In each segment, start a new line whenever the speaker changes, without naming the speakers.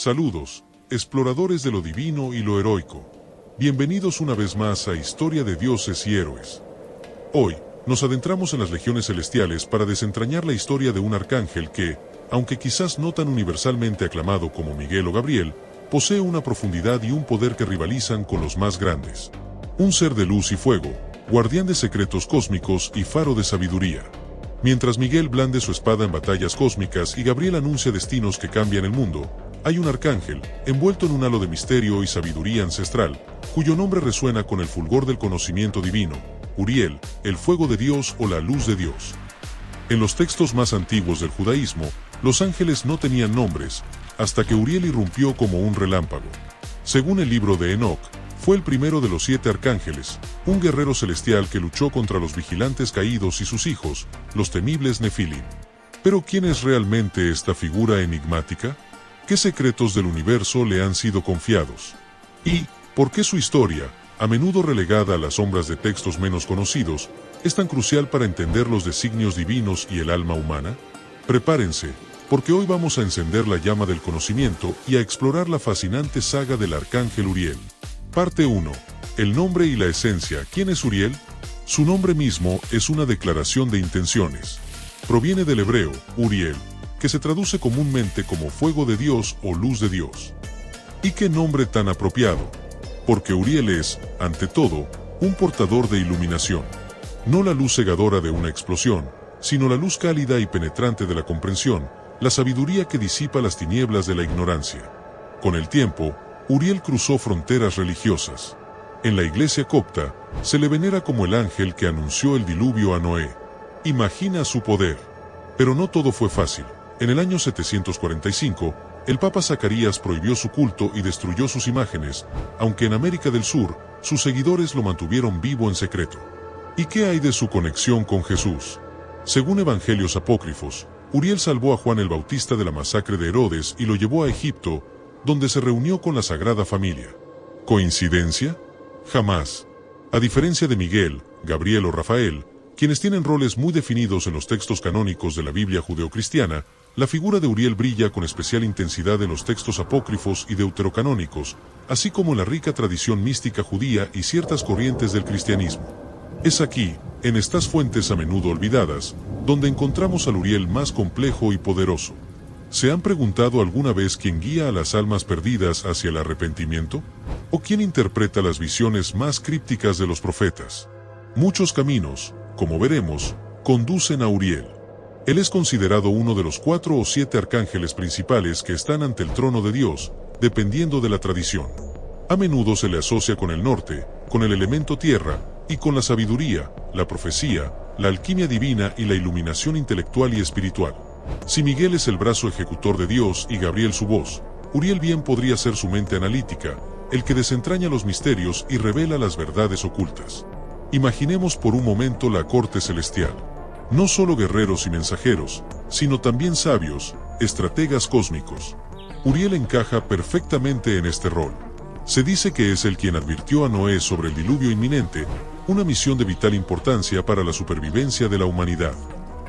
Saludos, exploradores de lo divino y lo heroico. Bienvenidos una vez más a Historia de Dioses y Héroes. Hoy, nos adentramos en las legiones celestiales para desentrañar la historia de un arcángel que, aunque quizás no tan universalmente aclamado como Miguel o Gabriel, posee una profundidad y un poder que rivalizan con los más grandes. Un ser de luz y fuego, guardián de secretos cósmicos y faro de sabiduría. Mientras Miguel blande su espada en batallas cósmicas y Gabriel anuncia destinos que cambian el mundo, hay un arcángel, envuelto en un halo de misterio y sabiduría ancestral, cuyo nombre resuena con el fulgor del conocimiento divino: Uriel, el fuego de Dios o la luz de Dios. En los textos más antiguos del judaísmo, los ángeles no tenían nombres, hasta que Uriel irrumpió como un relámpago. Según el libro de Enoc, fue el primero de los 7 arcángeles, un guerrero celestial que luchó contra los vigilantes caídos y sus hijos, los temibles Nefilim. Pero ¿quién es realmente esta figura enigmática? ¿Qué secretos del universo le han sido confiados? ¿Y por qué su historia, a menudo relegada a las sombras de textos menos conocidos, es tan crucial para entender los designios divinos y el alma humana? Prepárense, porque hoy vamos a encender la llama del conocimiento y a explorar la fascinante saga del arcángel Uriel. Parte 1. El nombre y la esencia. ¿Quién es Uriel? Su nombre mismo es una declaración de intenciones. Proviene del hebreo, Uriel, que se traduce comúnmente como fuego de Dios o luz de Dios. ¿Y qué nombre tan apropiado? Porque Uriel es, ante todo, un portador de iluminación. No la luz cegadora de una explosión, sino la luz cálida y penetrante de la comprensión, la sabiduría que disipa las tinieblas de la ignorancia. Con el tiempo, Uriel cruzó fronteras religiosas. En la iglesia copta, se le venera como el ángel que anunció el diluvio a Noé. Imagina su poder. Pero no todo fue fácil. En el año 745, el Papa Zacarías prohibió su culto y destruyó sus imágenes, aunque en América del Sur, sus seguidores lo mantuvieron vivo en secreto. ¿Y qué hay de su conexión con Jesús? Según evangelios apócrifos, Uriel salvó a Juan el Bautista de la masacre de Herodes y lo llevó a Egipto, donde se reunió con la Sagrada Familia. ¿Coincidencia? Jamás. A diferencia de Miguel, Gabriel o Rafael, quienes tienen roles muy definidos en los textos canónicos de la Biblia judeocristiana, la figura de Uriel brilla con especial intensidad en los textos apócrifos y deuterocanónicos, así como en la rica tradición mística judía y ciertas corrientes del cristianismo. Es aquí, en estas fuentes a menudo olvidadas, donde encontramos al Uriel más complejo y poderoso. ¿Se han preguntado alguna vez quién guía a las almas perdidas hacia el arrepentimiento? ¿O quién interpreta las visiones más crípticas de los profetas? Muchos caminos, como veremos, conducen a Uriel. Él es considerado uno de los 4 o 7 arcángeles principales que están ante el trono de Dios, dependiendo de la tradición. A menudo se le asocia con el norte, con el elemento tierra, y con la sabiduría, la profecía, la alquimia divina y la iluminación intelectual y espiritual. Si Miguel es el brazo ejecutor de Dios y Gabriel su voz, Uriel bien podría ser su mente analítica, el que desentraña los misterios y revela las verdades ocultas. Imaginemos por un momento la corte celestial. No solo guerreros y mensajeros, sino también sabios, estrategas cósmicos. Uriel encaja perfectamente en este rol. Se dice que es el quien advirtió a Noé sobre el diluvio inminente, una misión de vital importancia para la supervivencia de la humanidad.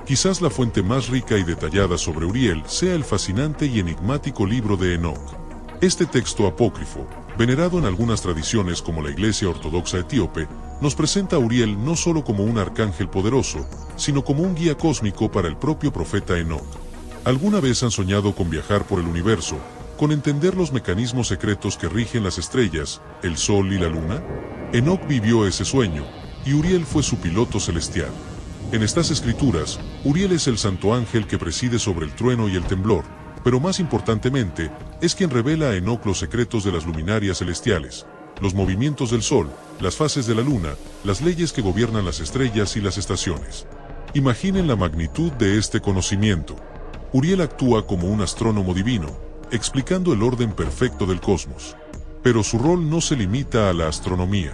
Quizás la fuente más rica y detallada sobre Uriel sea el fascinante y enigmático libro de Enoc. Este texto apócrifo, venerado en algunas tradiciones como la Iglesia Ortodoxa Etíope, nos presenta a Uriel no solo como un arcángel poderoso, sino como un guía cósmico para el propio profeta Enoc. ¿Alguna vez han soñado con viajar por el universo, con entender los mecanismos secretos que rigen las estrellas, el sol y la luna? Enoc vivió ese sueño, y Uriel fue su piloto celestial. En estas escrituras, Uriel es el santo ángel que preside sobre el trueno y el temblor, pero más importantemente, es quien revela a Enoc los secretos de las luminarias celestiales, los movimientos del sol, las fases de la luna, las leyes que gobiernan las estrellas y las estaciones. Imaginen la magnitud de este conocimiento. Uriel actúa como un astrónomo divino, explicando el orden perfecto del cosmos. Pero su rol no se limita a la astronomía.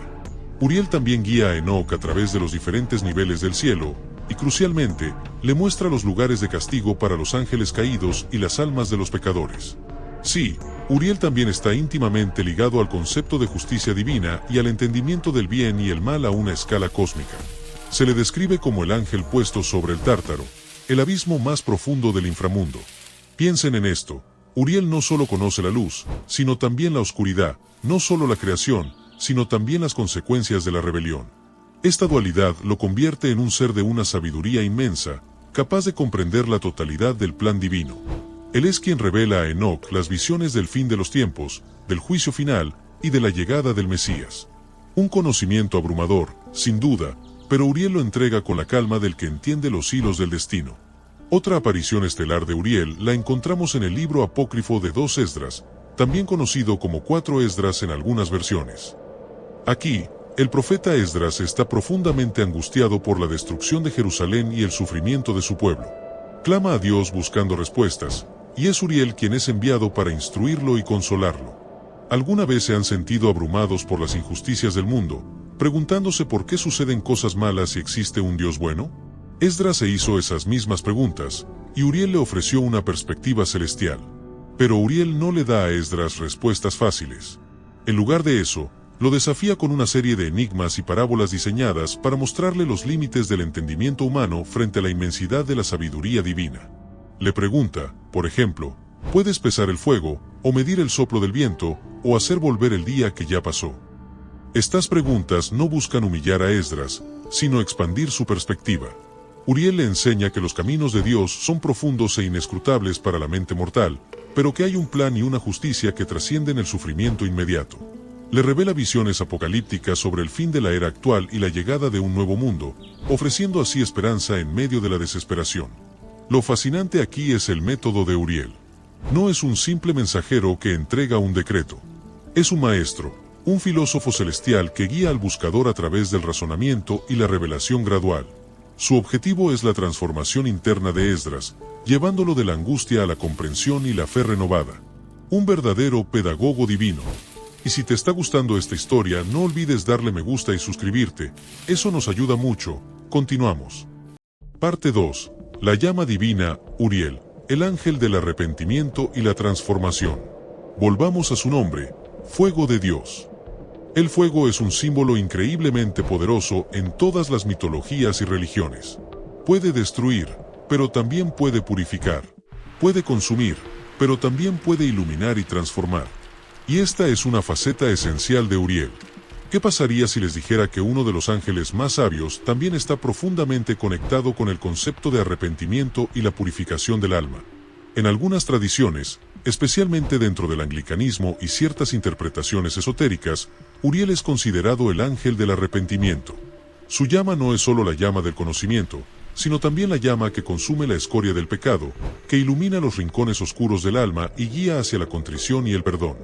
Uriel también guía a Enoc a través de los diferentes niveles del cielo, y crucialmente, le muestra los lugares de castigo para los ángeles caídos y las almas de los pecadores. Sí, Uriel también está íntimamente ligado al concepto de justicia divina y al entendimiento del bien y el mal a una escala cósmica. Se le describe como el ángel puesto sobre el Tártaro, el abismo más profundo del inframundo. Piensen en esto: Uriel no solo conoce la luz, sino también la oscuridad, no solo la creación, sino también las consecuencias de la rebelión. Esta dualidad lo convierte en un ser de una sabiduría inmensa, capaz de comprender la totalidad del plan divino. Él es quien revela a Enoc las visiones del fin de los tiempos, del juicio final y de la llegada del Mesías. Un conocimiento abrumador, sin duda, pero Uriel lo entrega con la calma del que entiende los hilos del destino. Otra aparición estelar de Uriel la encontramos en el libro apócrifo de 2 Esdras, también conocido como 4 Esdras en algunas versiones. Aquí, el profeta Esdras está profundamente angustiado por la destrucción de Jerusalén y el sufrimiento de su pueblo. Clama a Dios buscando respuestas, y es Uriel quien es enviado para instruirlo y consolarlo. ¿Alguna vez se han sentido abrumados por las injusticias del mundo, preguntándose por qué suceden cosas malas si existe un Dios bueno? Esdras se hizo esas mismas preguntas, y Uriel le ofreció una perspectiva celestial. Pero Uriel no le da a Esdras respuestas fáciles. En lugar de eso, lo desafía con una serie de enigmas y parábolas diseñadas para mostrarle los límites del entendimiento humano frente a la inmensidad de la sabiduría divina. Le pregunta, por ejemplo, ¿puedes pesar el fuego, o medir el soplo del viento, o hacer volver el día que ya pasó? Estas preguntas no buscan humillar a Esdras, sino expandir su perspectiva. Uriel le enseña que los caminos de Dios son profundos e inescrutables para la mente mortal, pero que hay un plan y una justicia que trascienden el sufrimiento inmediato. Le revela visiones apocalípticas sobre el fin de la era actual y la llegada de un nuevo mundo, ofreciendo así esperanza en medio de la desesperación. Lo fascinante aquí es el método de Uriel. No es un simple mensajero que entrega un decreto. Es un maestro, un filósofo celestial que guía al buscador a través del razonamiento y la revelación gradual. Su objetivo es la transformación interna de Esdras, llevándolo de la angustia a la comprensión y la fe renovada. Un verdadero pedagogo divino. Y si te está gustando esta historia, no olvides darle me gusta y suscribirte, eso nos ayuda mucho. Continuamos. Parte 2. La llama divina, Uriel, el ángel del arrepentimiento y la transformación. Volvamos a su nombre, fuego de Dios. El fuego es un símbolo increíblemente poderoso en todas las mitologías y religiones. Puede destruir, pero también puede purificar. Puede consumir, pero también puede iluminar y transformar. Y esta es una faceta esencial de Uriel. ¿Qué pasaría si les dijera que uno de los ángeles más sabios también está profundamente conectado con el concepto de arrepentimiento y la purificación del alma? En algunas tradiciones, especialmente dentro del anglicanismo y ciertas interpretaciones esotéricas, Uriel es considerado el ángel del arrepentimiento. Su llama no es solo la llama del conocimiento, sino también la llama que consume la escoria del pecado, que ilumina los rincones oscuros del alma y guía hacia la contrición y el perdón.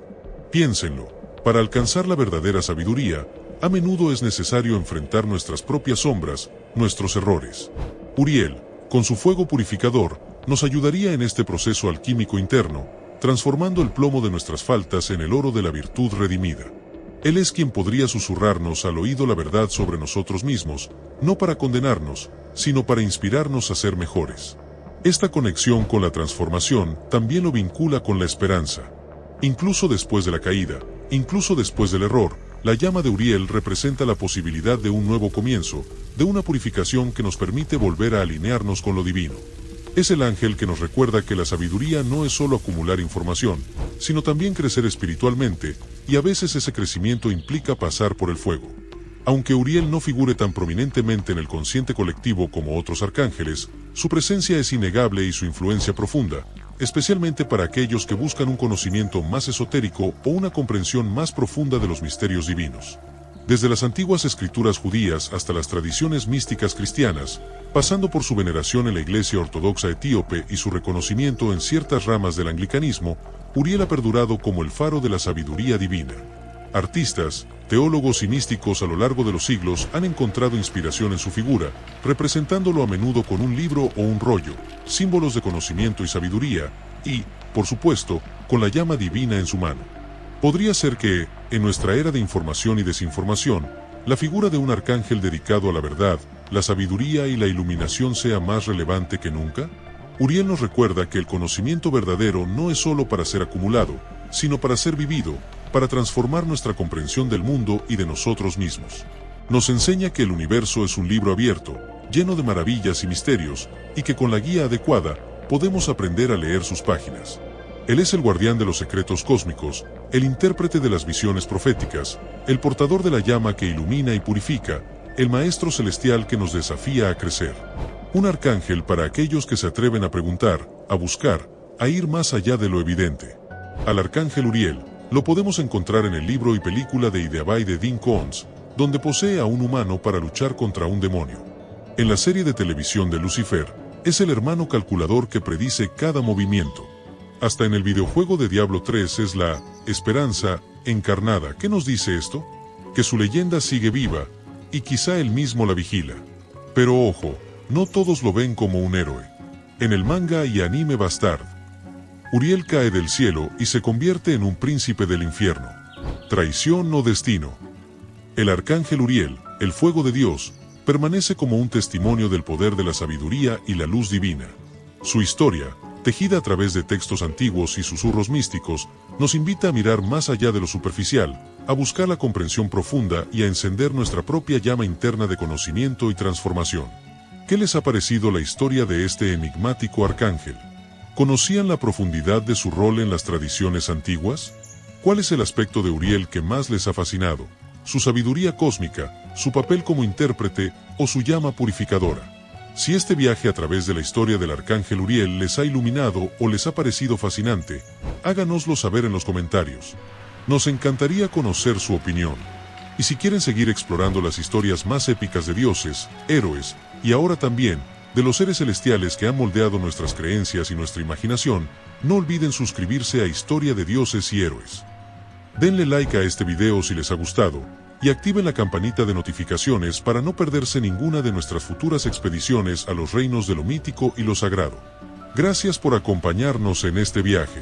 Piénsenlo, para alcanzar la verdadera sabiduría, a menudo es necesario enfrentar nuestras propias sombras, nuestros errores. Uriel, con su fuego purificador, nos ayudaría en este proceso alquímico interno, transformando el plomo de nuestras faltas en el oro de la virtud redimida. Él es quien podría susurrarnos al oído la verdad sobre nosotros mismos, no para condenarnos, sino para inspirarnos a ser mejores. Esta conexión con la transformación también lo vincula con la esperanza. Incluso después de la caída, incluso después del error, la llama de Uriel representa la posibilidad de un nuevo comienzo, de una purificación que nos permite volver a alinearnos con lo divino. Es el ángel que nos recuerda que la sabiduría no es solo acumular información, sino también crecer espiritualmente, y a veces ese crecimiento implica pasar por el fuego. Aunque Uriel no figure tan prominentemente en el consciente colectivo como otros arcángeles, su presencia es innegable y su influencia profunda, especialmente para aquellos que buscan un conocimiento más esotérico o una comprensión más profunda de los misterios divinos. Desde las antiguas escrituras judías hasta las tradiciones místicas cristianas, pasando por su veneración en la Iglesia Ortodoxa etíope y su reconocimiento en ciertas ramas del anglicanismo, Uriel ha perdurado como el faro de la sabiduría divina. Artistas, teólogos y místicos a lo largo de los siglos han encontrado inspiración en su figura, representándolo a menudo con un libro o un rollo, símbolos de conocimiento y sabiduría, y, por supuesto, con la llama divina en su mano. Podría ser que, en nuestra era de información y desinformación, la figura de un arcángel dedicado a la verdad, la sabiduría y la iluminación sea más relevante que nunca. Uriel nos recuerda que el conocimiento verdadero no es solo para ser acumulado, sino para ser vivido, para transformar nuestra comprensión del mundo y de nosotros mismos. Nos enseña que el universo es un libro abierto, lleno de maravillas y misterios, y que con la guía adecuada, podemos aprender a leer sus páginas. Él es el guardián de los secretos cósmicos, el intérprete de las visiones proféticas, el portador de la llama que ilumina y purifica, el maestro celestial que nos desafía a crecer. Un arcángel para aquellos que se atreven a preguntar, a buscar, a ir más allá de lo evidente. Al arcángel Uriel lo podemos encontrar en el libro y película de Ideabai de Dean Koontz, donde posee a un humano para luchar contra un demonio. En la serie de televisión de Lucifer, es el hermano calculador que predice cada movimiento. Hasta en el videojuego de Diablo 3 es la esperanza encarnada. ¿Qué nos dice esto? Que su leyenda sigue viva, y quizá él mismo la vigila. Pero ojo, no todos lo ven como un héroe. En el manga y anime Bastard, Uriel cae del cielo y se convierte en un príncipe del infierno. Traición o destino. El arcángel Uriel, el fuego de Dios, permanece como un testimonio del poder de la sabiduría y la luz divina. Su historia, tejida a través de textos antiguos y susurros místicos, nos invita a mirar más allá de lo superficial, a buscar la comprensión profunda y a encender nuestra propia llama interna de conocimiento y transformación. ¿Qué les ha parecido la historia de este enigmático arcángel? ¿Conocían la profundidad de su rol en las tradiciones antiguas? ¿Cuál es el aspecto de Uriel que más les ha fascinado? ¿Su sabiduría cósmica, su papel como intérprete o su llama purificadora? Si este viaje a través de la historia del arcángel Uriel les ha iluminado o les ha parecido fascinante, háganoslo saber en los comentarios. Nos encantaría conocer su opinión. Y si quieren seguir explorando las historias más épicas de dioses, héroes, y ahora también, de los seres celestiales que han moldeado nuestras creencias y nuestra imaginación, no olviden suscribirse a Historia de Dioses y Héroes. Denle like a este video si les ha gustado, y activen la campanita de notificaciones para no perderse ninguna de nuestras futuras expediciones a los reinos de lo mítico y lo sagrado. Gracias por acompañarnos en este viaje.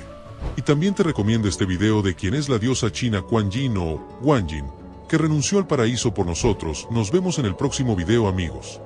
Y también te recomiendo este video de quien es la diosa china Kuan Yin o Guanyin, que renunció al paraíso por nosotros. Nos vemos en el próximo video, amigos.